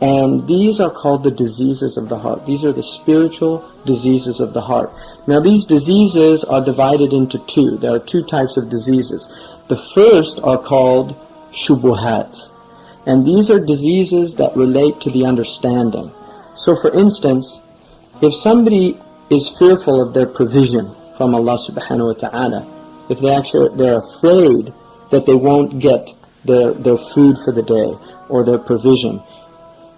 And these are called the diseases of the heart. These are the spiritual diseases of the heart. Now these diseases are divided into two. There are two types of diseases. The first are called Shubahat. And these are diseases that relate to the understanding. So for instance, if somebody is fearful of their provision from Allah subhanahu wa ta'ala, if they're afraid that they won't get their food for the day or their provision,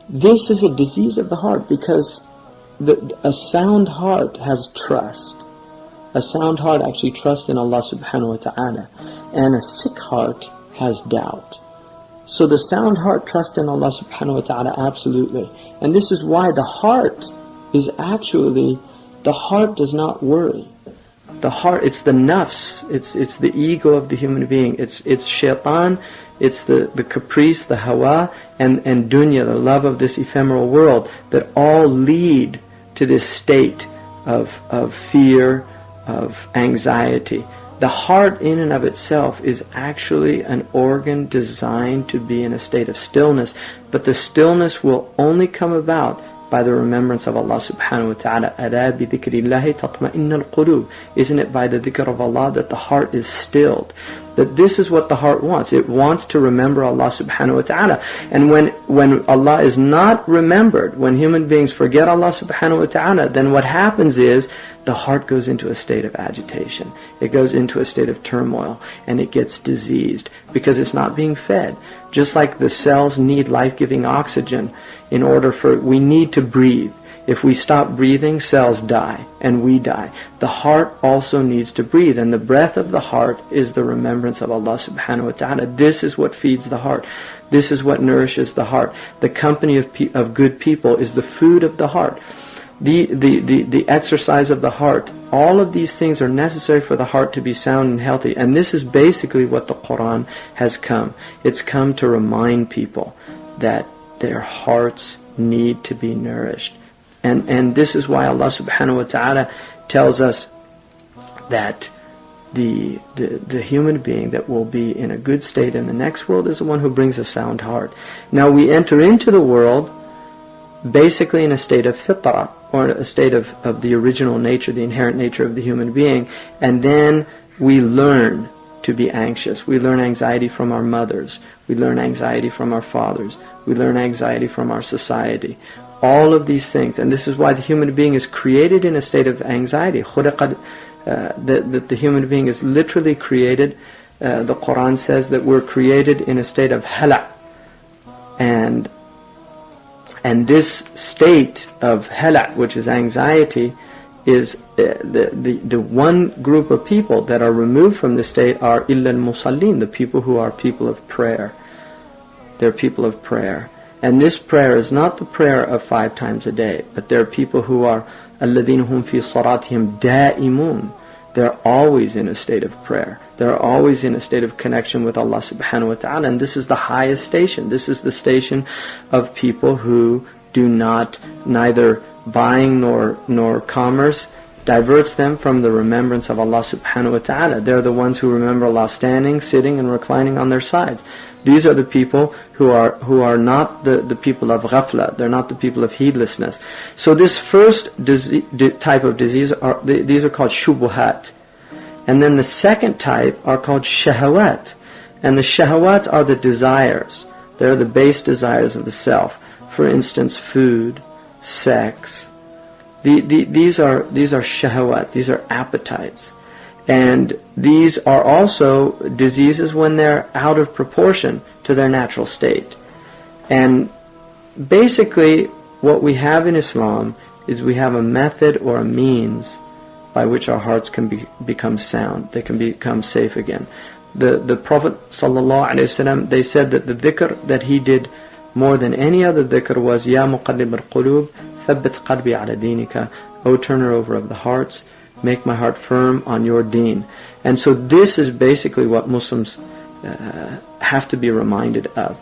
this is a disease of the heart, because a sound heart has trust. A sound heart actually trusts in Allah subhanahu wa ta'ala. And a sick heart has doubt. So the sound heart trusts in Allah subhanahu wa ta'ala absolutely. And this is why the heart does not worry. The heart, it's the nafs, it's the ego of the human being, it's shaitan, it's the caprice, the hawa, and dunya, the love of this ephemeral world, that all lead to this state of fear, of anxiety. The heart in and of itself is actually an organ designed to be in a state of stillness, but the stillness will only come about by the remembrance of Allah subhanahu wa ta'ala. أَلَا بِذِكْرِ اللَّهِ تَطْمَئِنَّ الْقُلُوبِ. Isn't it by the dhikr of Allah that the heart is stilled? That this is what the heart wants. It wants to remember Allah subhanahu wa ta'ala. And when Allah is not remembered, when human beings forget Allah subhanahu wa ta'ala, then what happens is the heart goes into a state of agitation. It goes into a state of turmoil, and it gets diseased because it's not being fed. Just like the cells need life-giving oxygen we need to breathe. If we stop breathing, cells die, and we die. The heart also needs to breathe, and the breath of the heart is the remembrance of Allah subhanahu wa ta'ala. This is what feeds the heart. This is what nourishes the heart. The company of good people is the food of the heart. The exercise of the heart. All of these things are necessary for the heart to be sound and healthy. And this is basically what the Quran has come. It's come to remind people that their hearts need to be nourished. And this is why Allah subhanahu wa ta'ala tells us that the human being that will be in a good state in the next world is the one who brings a sound heart. Now we enter into the world basically in a state of fitrah, or a state of the original nature, the inherent nature of the human being, and then we learn to be anxious. We learn anxiety from our mothers. We learn anxiety from our fathers. We learn anxiety from our society. All of these things, and this is why the human being is created in a state of anxiety. That the human being is literally created. The Quran says that we're created in a state of hala. And this state of hala, which is anxiety, is the one group of people that are removed from this state are illa al-musallin, the people who are people of prayer. They're people of prayer. And this prayer is not the prayer of 5 times a day, but there are people who are alladhina hum fi salatihim da'imun. They're always in a state of prayer. They're always in a state of connection with Allah subhanahu wa ta'ala. And this is the highest station. This is the station of people who do not, neither buying nor commerce diverts them from the remembrance of Allah subhanahu wa ta'ala. They're the ones who remember Allah standing, sitting, and reclining on their sides. These are the people who are not the people of ghafla. They're not the people of heedlessness. So this first type of disease, these are called shubuhat. And then the second type are called shahawat. And the shahawat are the desires. They're the base desires of the self. For instance, food, sex. These are shahawat. These are appetites. And these are also diseases when they're out of proportion to their natural state. And basically what we have in Islam is we have a method or a means by which our hearts can become sound. They can become safe again. The Prophet ﷺ, they said that the dhikr that he did more than any other dhikr was Ya muqallib al-qulub, thabbit qalbi ala dinika. O turner over of the hearts, make my heart firm on your deen. And so this is basically what Muslims have to be reminded of.